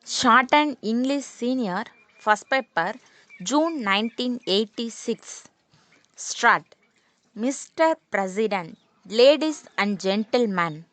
Shortened English Senior, first paper, June 1986. Start. Mr. President, ladies and gentlemen,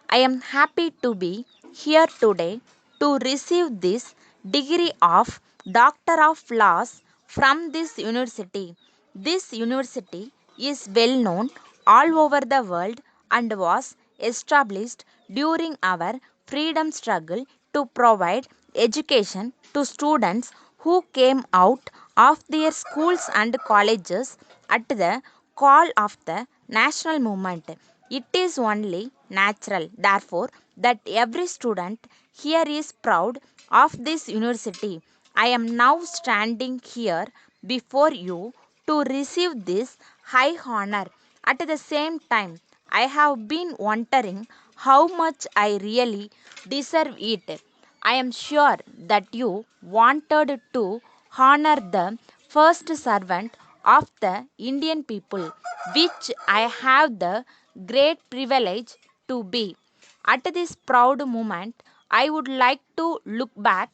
I am happy to be here today to receive this degree of Doctor of Laws from this university. This university is well known all over the world and was established during our freedom struggle to provide education to students who came out of their schools and colleges at the call of the national movement. It is only natural, therefore, that every student here is proud of this university. I am now standing here before you to receive this high honor. At the same time, I have been wondering how much I really deserve it. I am sure that you wanted to honor the first servant of the Indian people, which I have the great privilege to be. At this proud moment, I would like to look back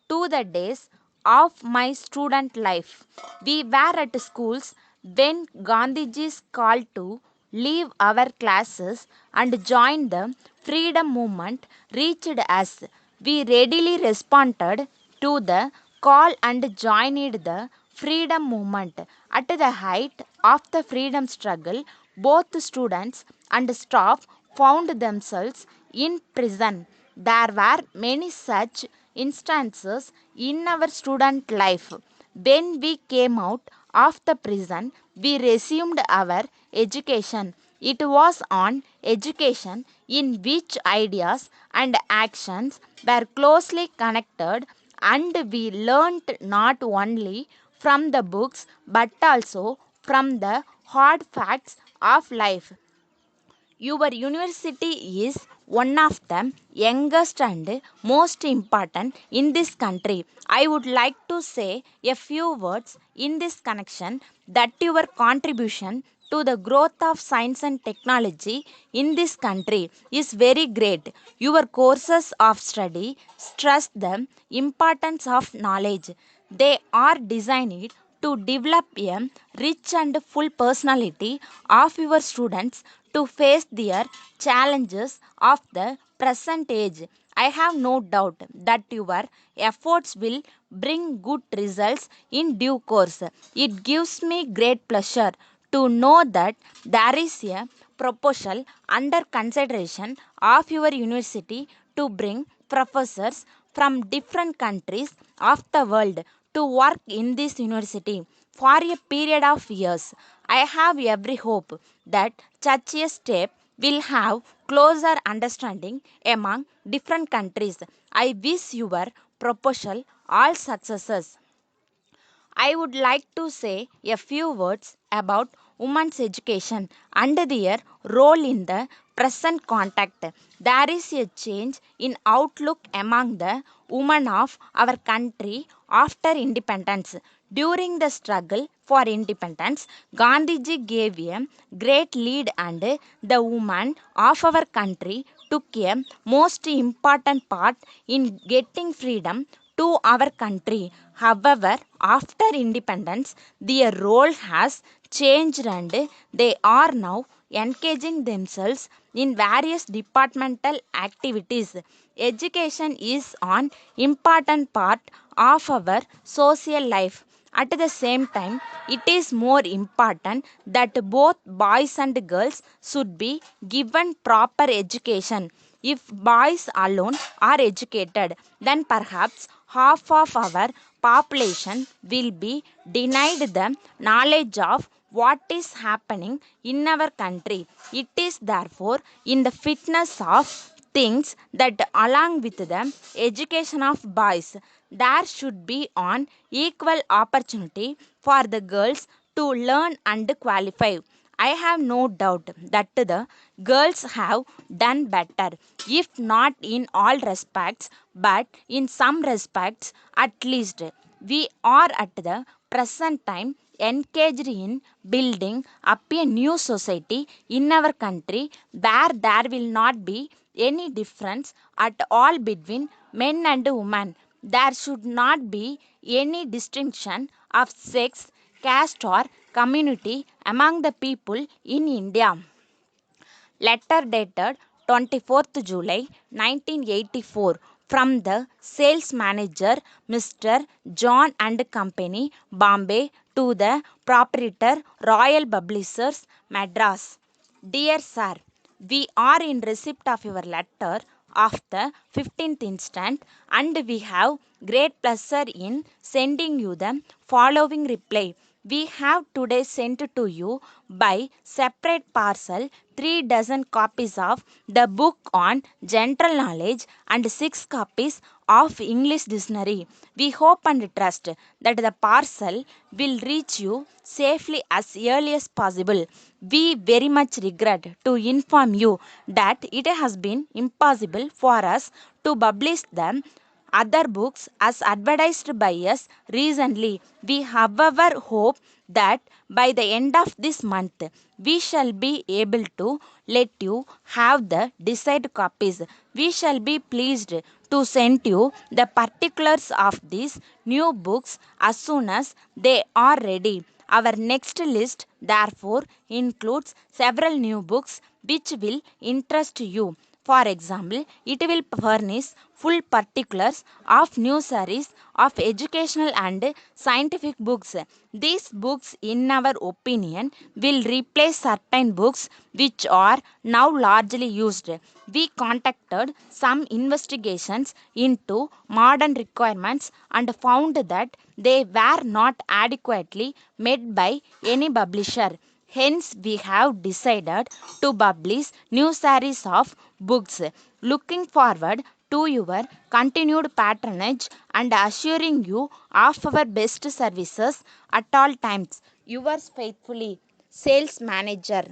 to the days of my student life. We were at schools when Gandhiji's call to leave our classes and join the freedom movement reached us. We readily responded to the call and joined the freedom movement. At the height of the freedom struggle, both students and staff found themselves in prison. There were many such instances in our student life. When we came out of the prison, we resumed our education. It was on education in which ideas and actions were closely connected, and we learnt not only from the books but also from the hard facts of life. Your university is one of the youngest and most important in this country. I would like to say a few words in this connection that your contribution to the growth of science and technology in this country is very great. Your courses of study stress the importance of knowledge. They are designed to develop a rich and full personality of your students to face their challenges of the present age. I have no doubt that your efforts will bring good results in due course. It gives me great pleasure to know that there is a proposal under consideration of your university to bring professors from different countries of the world to work in this university for a period of years. I have every hope that such a step will have closer understanding among different countries. I wish your proposal all successes. I would like to say a few words about women's education and their role in the present context. There is a change in outlook among the women of our country after independence. During the struggle for independence, Gandhiji gave a great lead, and the women of our country took a most important part in getting freedom to our country. However, after independence, their role has changed, and they are now engaging themselves in various departmental activities. Education is an important part of our social life. At the same time, it is more important that both boys and girls should be given proper education. If boys alone are educated, then perhaps half of our population will be denied the knowledge of what is happening in our country. It is therefore in the fitness of things that along with the education of boys, there should be an equal opportunity for the girls to learn and qualify. I have no doubt that the girls have done better, if not in all respects, but in some respects at least. We are at the present time engaged in building up a new society in our country where there will not be any difference at all between men and women. There should not be any distinction of sex, caste, or community among the people in India. Letter dated 24th July 1984 from the sales manager Mr. John and Company, Bombay, to the proprietor, Royal Publishers, Madras. Dear Sir, we are in receipt of your letter of the 15th instant, and we have great pleasure in sending you the following reply. We have today sent to you by separate parcel 3 dozen copies of the book on general knowledge and 6 copies of English dictionary. We hope and trust that the parcel will reach you safely as early as possible. We very much regret to inform you that it has been impossible for us to publish them other books as advertised by us recently. We, however, hope that by the end of this month we shall be able to let you have the desired copies. We shall be pleased to send you the particulars of these new books as soon as they are ready. Our next list, therefore, includes several new books which will interest you. For example, it will furnish full particulars of new series of educational and scientific books. These books, in our opinion, will replace certain books which are now largely used. We conducted some investigations into modern requirements and found that they were not adequately met by any publisher. Hence, we have decided to publish new series of books. Looking forward to your continued patronage and assuring you of our best services at all times. Yours faithfully, Sales Manager.